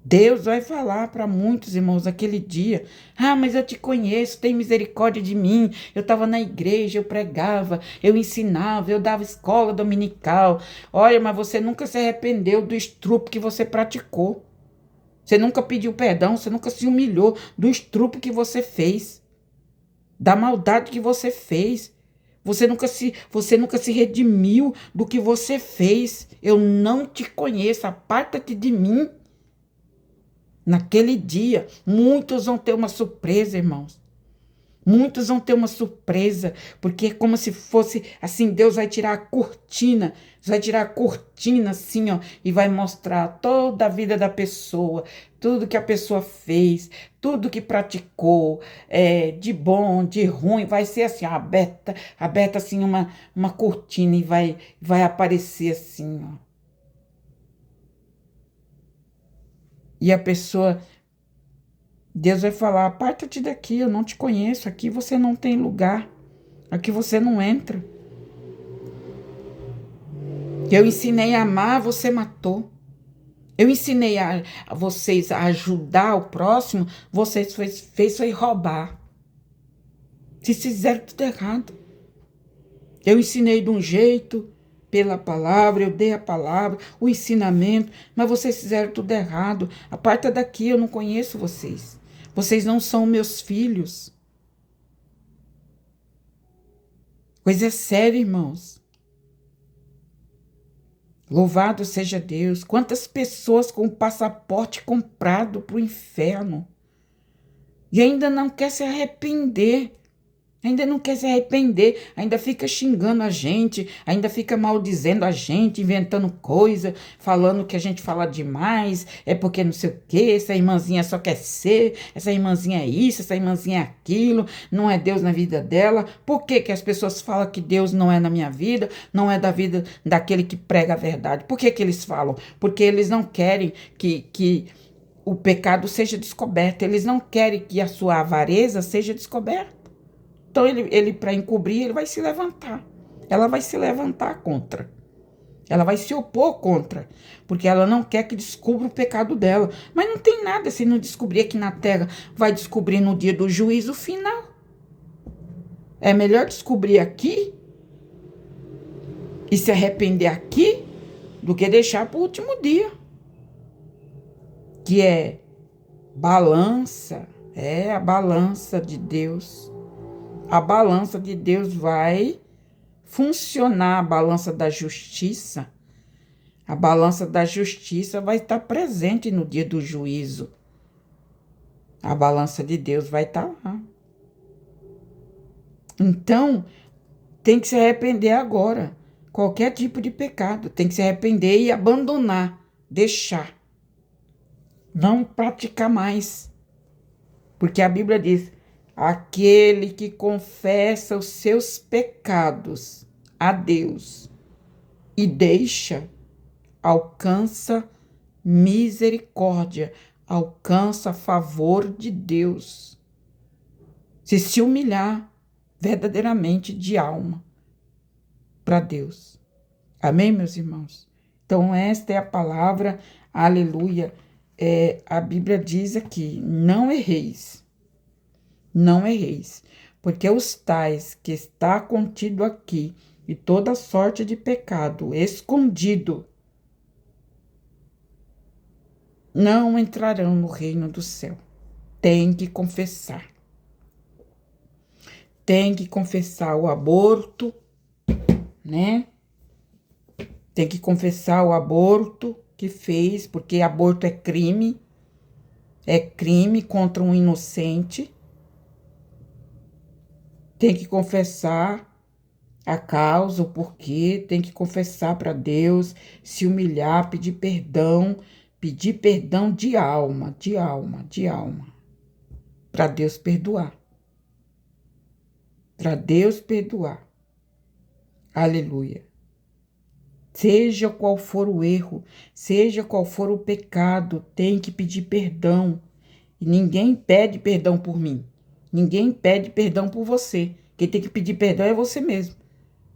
Deus vai falar para muitos irmãos aquele dia: ah, mas eu te conheço, tem misericórdia de mim. Eu estava na igreja, eu pregava, eu ensinava, eu dava escola dominical. Olha, mas você nunca se arrependeu do estrupo que você praticou. Você nunca pediu perdão, você nunca se humilhou do estrupo que você fez, da maldade que você fez. Você nunca se redimiu do que você fez. Eu não te conheço, aparta-te de mim. Naquele dia, muitos vão ter uma surpresa, irmãos. Muitos vão ter uma surpresa, porque é como se fosse assim: Deus vai tirar a cortina assim, ó, e vai mostrar toda a vida da pessoa, tudo que a pessoa fez, tudo que praticou, de bom, de ruim, vai ser assim, ó, aberta assim uma cortina e vai aparecer assim, ó. E a pessoa, Deus vai falar: aparta-te daqui, eu não te conheço, aqui você não tem lugar, aqui você não entra. Eu ensinei a amar, você matou. Eu ensinei a vocês a ajudar o próximo, vocês fez foi roubar. Vocês fizeram tudo errado. Eu ensinei de um jeito, pela palavra, eu dei a palavra, o ensinamento, mas vocês fizeram tudo errado. Aparta daqui, eu não conheço vocês. Vocês não são meus filhos. Coisa séria, irmãos. Louvado seja Deus. Quantas pessoas com o passaporte comprado para o inferno e ainda não quer se arrepender. Ainda não quer se arrepender, ainda fica xingando a gente, ainda fica maldizendo a gente, inventando coisa, falando que a gente fala demais, é porque não sei o quê, essa irmãzinha só quer ser, essa irmãzinha é isso, essa irmãzinha é aquilo, não é Deus na vida dela. Por que que as pessoas falam que Deus não é na minha vida, não é da vida daquele que prega a verdade? Por que que eles falam? Porque eles não querem que o pecado seja descoberto, eles não querem que a sua avareza seja descoberta. Então, ele para encobrir, ele vai se levantar. Ela vai se levantar contra. Ela vai se opor contra. Porque ela não quer que descubra o pecado dela. Mas não tem nada se não descobrir aqui na terra. Vai descobrir no dia do juízo final. É melhor descobrir aqui e se arrepender aqui do que deixar para o último dia. Que é balança. É a balança de Deus. A balança de Deus vai funcionar, a balança da justiça. A balança da justiça vai estar presente no dia do juízo. A balança de Deus vai estar lá. Então, tem que se arrepender agora. Qualquer tipo de pecado, tem que se arrepender e abandonar, deixar. Não praticar mais. Porque a Bíblia diz: aquele que confessa os seus pecados a Deus e deixa, alcança misericórdia, alcança favor de Deus. Se humilhar verdadeiramente de alma para Deus. Amém, meus irmãos? Então, esta é a palavra, aleluia. A Bíblia diz aqui: não erreis. Não erreis, porque os tais que está contido aqui e toda sorte de pecado escondido não entrarão no reino do céu. Tem que confessar. Tem que confessar o aborto, né? Tem que confessar o aborto que fez, porque aborto é crime. É crime contra um inocente. Tem que confessar a causa, o porquê, tem que confessar para Deus, se humilhar, pedir perdão de alma, para Deus perdoar. Para Deus perdoar. Aleluia. Seja qual for o erro, seja qual for o pecado, tem que pedir perdão. E ninguém pede perdão por mim. Ninguém pede perdão por você. Quem tem que pedir perdão é você mesmo.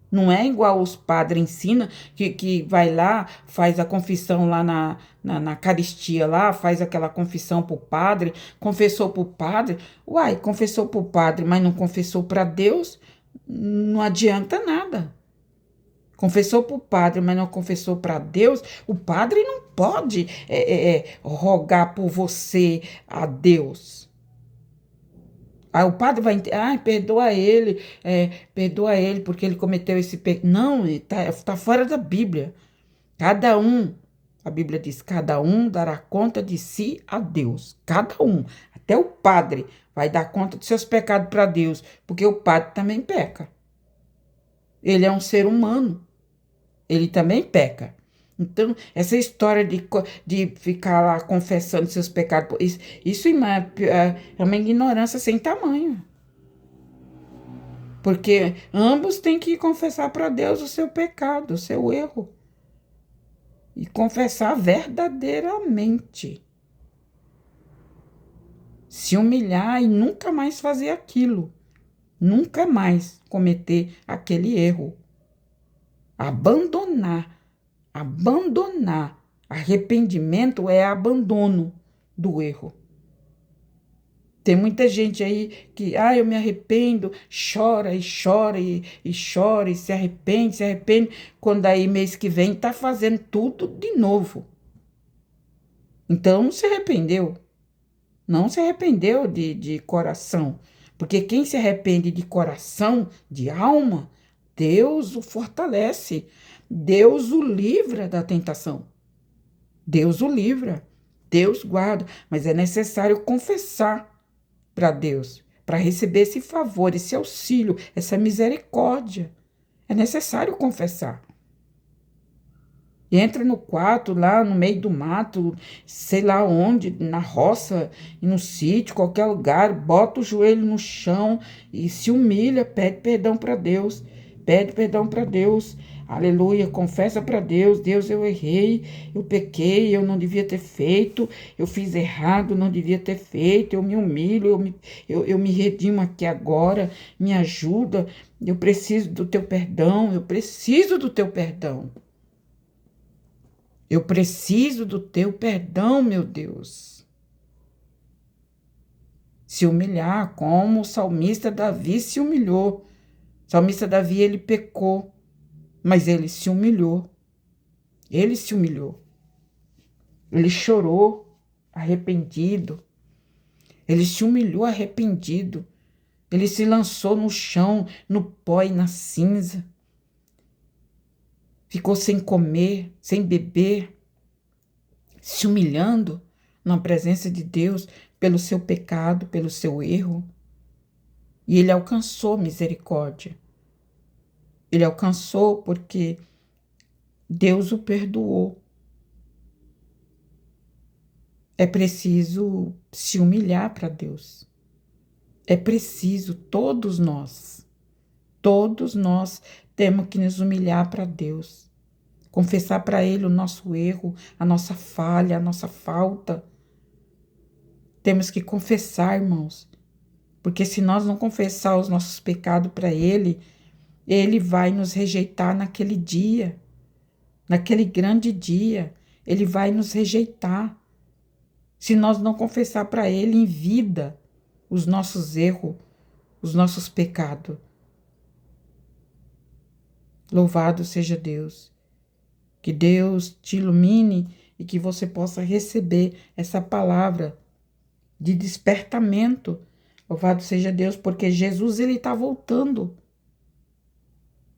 Não é igual os padres ensinam, que vai lá, faz a confissão lá na Eucaristia lá, faz aquela confissão pro padre, confessou pro padre. Uai, confessou pro padre, mas não confessou para Deus, não adianta nada. Confessou pro padre, mas não confessou para Deus, o padre não pode rogar por você a Deus. Aí o padre vai, perdoa ele porque ele cometeu esse pecado. Não, tá fora da Bíblia. Cada um, a Bíblia diz, cada um dará conta de si a Deus. Cada um, até o padre vai dar conta dos seus pecados para Deus, porque o padre também peca. Ele é um ser humano, ele também peca. Então, essa história de ficar lá confessando seus pecados, isso é uma ignorância sem tamanho. Porque ambos têm que confessar para Deus o seu pecado, o seu erro. E confessar verdadeiramente. Se humilhar e nunca mais fazer aquilo. Nunca mais cometer aquele erro. Abandonar. Arrependimento é abandono do erro. Tem muita gente aí que, eu me arrependo, chora e chora e chora e se arrepende. Quando aí mês que vem tá fazendo tudo de novo. Então não se arrependeu. Não se arrependeu de coração. Porque quem se arrepende de coração, de alma, Deus o fortalece. Deus o livra da tentação. Deus o livra. Deus guarda. Mas é necessário confessar para Deus, para receber esse favor, esse auxílio, essa misericórdia. É necessário confessar. Entra no quarto, lá no meio do mato, sei lá onde, na roça, no sítio, qualquer lugar, bota o joelho no chão e se humilha, pede perdão para Deus. Pede perdão para Deus. Aleluia, confessa para Deus. Deus, eu errei, eu pequei, eu não devia ter feito, eu fiz errado, não devia ter feito, eu me humilho, eu me redimo aqui agora, me ajuda, eu preciso do teu perdão, eu preciso do teu perdão. Eu preciso do teu perdão, meu Deus. Se humilhar, como o salmista Davi se humilhou. O salmista Davi, ele pecou, mas ele se humilhou. Ele se humilhou. Ele chorou, arrependido. Ele se humilhou, arrependido. Ele se lançou no chão, no pó e na cinza. Ficou sem comer, sem beber, se humilhando na presença de Deus pelo seu pecado, pelo seu erro. E ele alcançou misericórdia. Ele alcançou porque Deus o perdoou. É preciso se humilhar para Deus. É preciso, todos nós temos que nos humilhar para Deus. Confessar para Ele o nosso erro, a nossa falha, a nossa falta. Temos que confessar, irmãos. Porque se nós não confessar os nossos pecados para Ele, Ele vai nos rejeitar naquele dia. Naquele grande dia. Ele vai nos rejeitar. Se nós não confessar para Ele em vida os nossos erros, os nossos pecados. Louvado seja Deus. Que Deus te ilumine e que você possa receber essa palavra de despertamento. Louvado seja Deus, porque Jesus ele está voltando.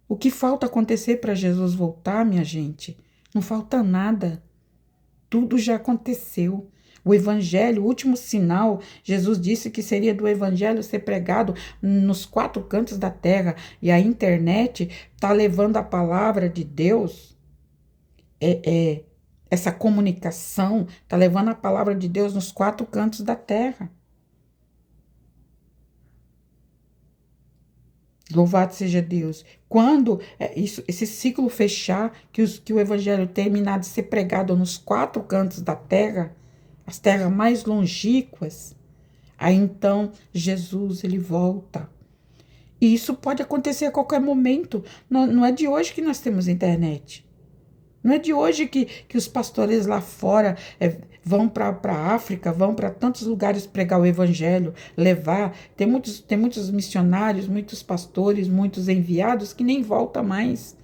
O que falta acontecer para Jesus voltar, minha gente? Não falta nada. Tudo já aconteceu. O evangelho, o último sinal, Jesus disse que seria do evangelho ser pregado nos 4 cantos da terra. E a internet está levando a palavra de Deus, essa comunicação, está levando a palavra de Deus nos 4 cantos da terra. Louvado seja Deus. Quando esse ciclo fechar, que o evangelho terminar de ser pregado nos 4 cantos da terra, as terras mais longínquas, aí então Jesus ele volta. E isso pode acontecer a qualquer momento. Não é de hoje que nós temos internet. Não é de hoje que os pastores lá fora vão para a África, vão para tantos lugares pregar o evangelho, levar. Tem muitos missionários, muitos pastores, muitos enviados que nem voltam mais.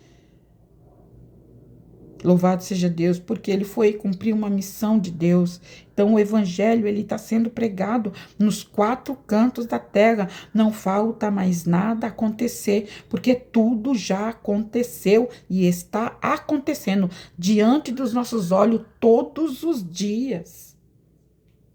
Louvado seja Deus, porque ele foi cumprir uma missão de Deus. Então o evangelho ele está sendo pregado nos 4 cantos da terra. Não falta mais nada acontecer, porque tudo já aconteceu e está acontecendo diante dos nossos olhos todos os dias.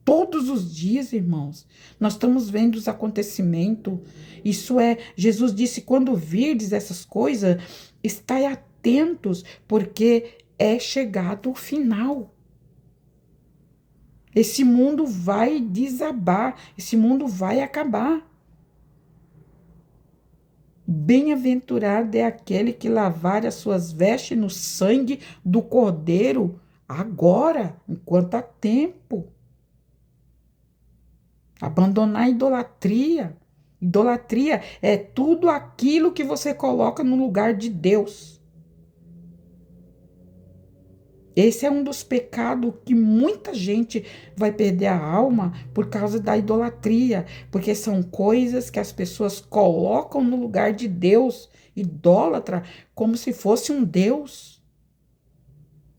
Todos os dias, irmãos, nós estamos vendo os acontecimentos. Isso Jesus disse, quando virdes essas coisas, estai atentos, porque é chegado o final. Esse mundo vai desabar, esse mundo vai acabar. Bem-aventurado é aquele que lavar as suas vestes no sangue do Cordeiro, agora, enquanto há tempo. Abandonar a idolatria. Idolatria é tudo aquilo que você coloca no lugar de Deus. Esse é um dos pecados que muita gente vai perder a alma por causa da idolatria, porque são coisas que as pessoas colocam no lugar de Deus, idólatra, como se fosse um Deus.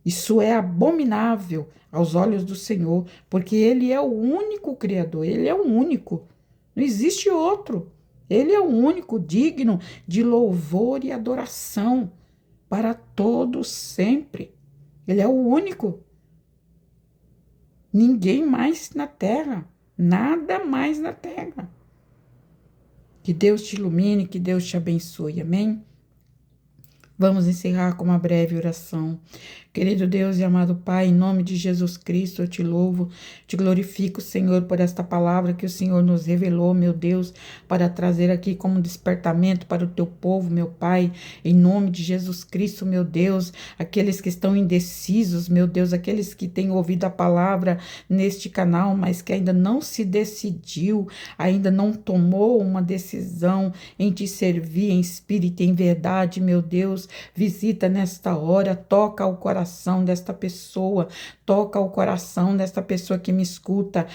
Isso é abominável aos olhos do Senhor, porque Ele é o único Criador, Ele é o único, não existe outro. Ele é o único digno de louvor e adoração para todos sempre. Ele é o único. Ninguém mais na terra. Nada mais na terra. Que Deus te ilumine, que Deus te abençoe. Amém? Vamos encerrar com uma breve oração. Querido Deus e amado Pai, em nome de Jesus Cristo, eu te louvo, te glorifico, Senhor, por esta palavra que o Senhor nos revelou, meu Deus, para trazer aqui como despertamento para o teu povo, meu Pai, em nome de Jesus Cristo, meu Deus, aqueles que estão indecisos, meu Deus, aqueles que têm ouvido a palavra neste canal, mas que ainda não se decidiu, ainda não tomou uma decisão em te servir em espírito e em verdade, meu Deus, visita nesta hora, toca o coração desta pessoa, toca o coração desta pessoa que me escuta,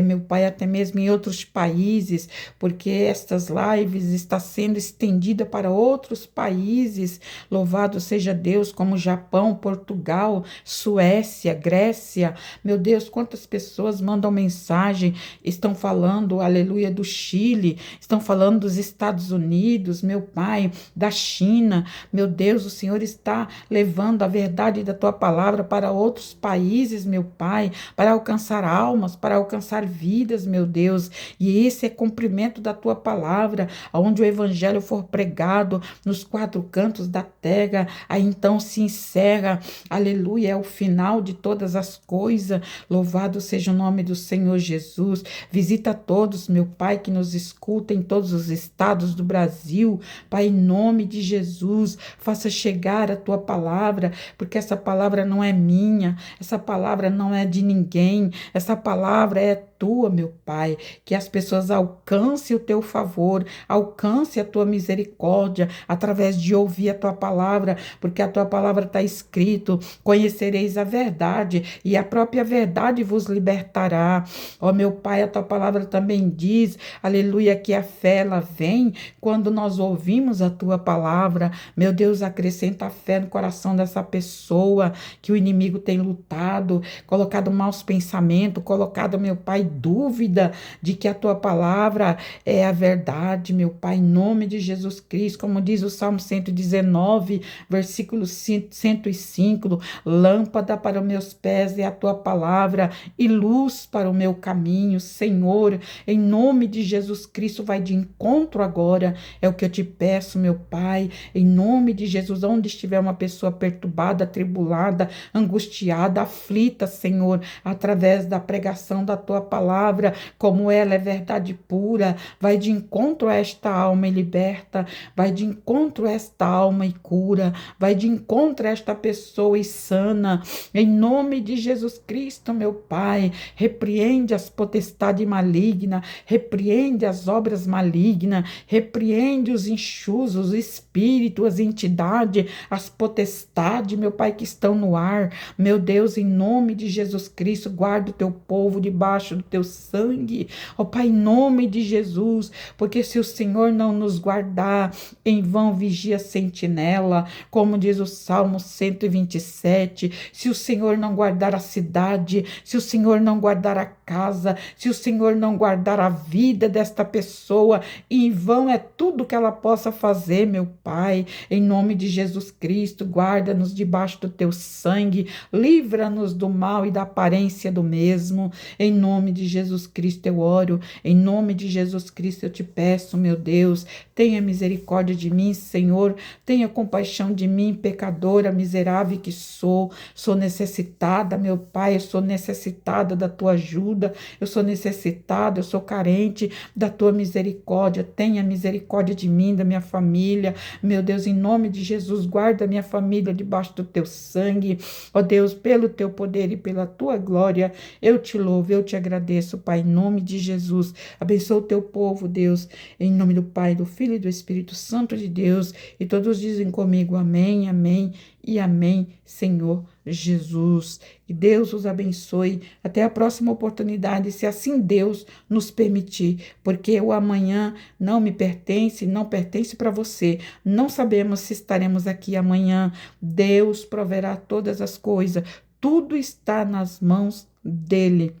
meu Pai, até mesmo em outros países, porque estas lives estão sendo estendidas para outros países, louvado seja Deus, como Japão, Portugal, Suécia, Grécia, meu Deus, quantas pessoas mandam mensagem, estão falando, aleluia, do Chile, estão falando dos Estados Unidos, meu Pai, da China, meu Deus, o Senhor está levando a verdade da tua palavra para outros países, meu Pai, para alcançar almas, para alcançar vidas, meu Deus, e esse é cumprimento da tua palavra, onde o evangelho for pregado nos 4 cantos da terra, aí então se encerra, aleluia, é o final de todas as coisas, louvado seja o nome do Senhor Jesus, visita todos, meu Pai, que nos escuta em todos os estados do Brasil, Pai, em nome de Jesus, faça chegar a tua palavra, porque essa palavra não é minha, essa palavra não é de ninguém, essa palavra é tua, meu Pai, que as pessoas alcancem o teu favor, alcance a tua misericórdia, através de ouvir a tua palavra, porque a tua palavra está escrito, conhecereis a verdade, e a própria verdade vos libertará, ó meu Pai, a tua palavra também diz, aleluia, que a fé, ela vem quando nós ouvimos a tua palavra, meu Deus, acrescenta a fé no coração dessa pessoa, que o inimigo tem lutado, colocado maus pensamentos, colocado, meu Pai, dúvida de que a tua palavra é a verdade, meu Pai, em nome de Jesus Cristo, como diz o Salmo 119, versículo 105, lâmpada para os meus pés é a tua palavra e luz para o meu caminho, Senhor, em nome de Jesus Cristo, vai de encontro agora, é o que eu te peço, meu Pai, em nome de Jesus, onde estiver uma pessoa perturbada, atribulada, angustiada, aflita, Senhor, através da pregação da tua palavra, como ela é verdade pura, vai de encontro a esta alma e liberta, vai de encontro a esta alma e cura, vai de encontro a esta pessoa e sana, em nome de Jesus Cristo, meu Pai, repreende as potestades malignas, repreende as obras malignas, repreende os enxusos, os espíritos, as entidades, as potestades, meu Pai, que estão no ar, meu Deus, em nome de Jesus Cristo, guarda o teu povo debaixo do teu sangue, ó Pai, em nome de Jesus, porque se o Senhor não nos guardar, em vão vigia a sentinela, como diz o Salmo 127, se o Senhor não guardar a cidade, se o Senhor não guardar a casa, se o Senhor não guardar a vida desta pessoa, em vão é tudo que ela possa fazer, meu Pai, em nome de Jesus Cristo, guarda-nos debaixo do teu sangue, livra-nos do mal e da aparência do mesmo, em nome de Jesus Cristo eu oro, em nome de Jesus Cristo eu te peço, meu Deus, tenha misericórdia de mim, Senhor, tenha compaixão de mim, pecadora, miserável que sou necessitada, meu Pai, eu sou necessitada da tua ajuda, eu sou necessitada, eu sou carente da tua misericórdia, tenha misericórdia de mim, da minha família, meu Deus, em nome de Jesus, guarda minha família debaixo do teu sangue, ó Deus, pelo teu poder e pela tua glória, eu te louvo, eu te agradeço, Pai, em nome de Jesus, abençoa o teu povo, Deus, em nome do Pai, do Filho e do Espírito Santo de Deus, e todos dizem comigo, amém, amém e amém, Senhor Jesus. Que Deus os abençoe. Até a próxima oportunidade, se assim Deus nos permitir, porque o amanhã não me pertence, não pertence para você. Não sabemos se estaremos aqui amanhã. Deus proverá todas as coisas. Tudo está nas mãos dele,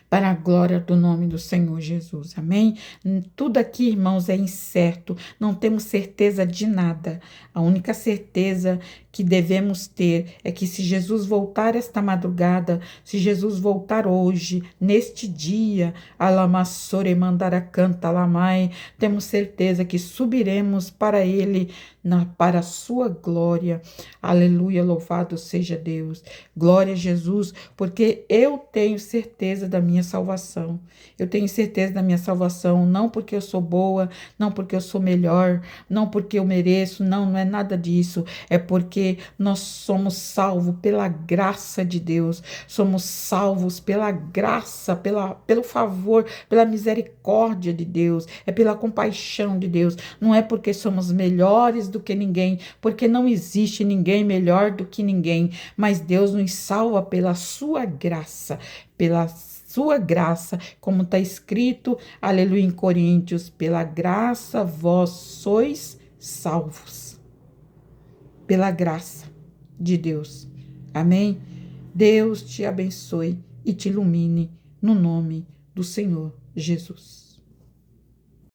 para a glória do nome do Senhor Jesus, amém? Tudo aqui, irmãos, é incerto, não temos certeza de nada. A única certeza que devemos ter é que se Jesus voltar esta madrugada, se Jesus voltar hoje, neste dia, alamassore mandara canta lamai, temos certeza que subiremos para ele, para a sua glória. Aleluia, louvado seja Deus. Glória a Jesus, porque eu tenho certeza da minha salvação. Eu tenho certeza da minha salvação, não porque eu sou boa, não porque eu sou melhor, não porque eu mereço, não é nada disso. É porque nós somos salvos pela graça de Deus, somos salvos pela graça, pelo favor, pela misericórdia de Deus, é pela compaixão de Deus. Não é porque somos melhores do que ninguém, porque não existe ninguém melhor do que ninguém, mas Deus nos salva pela sua graça, como está escrito, aleluia, em Coríntios, pela graça vós sois salvos, pela graça de Deus, amém? Deus te abençoe e te ilumine no nome do Senhor Jesus.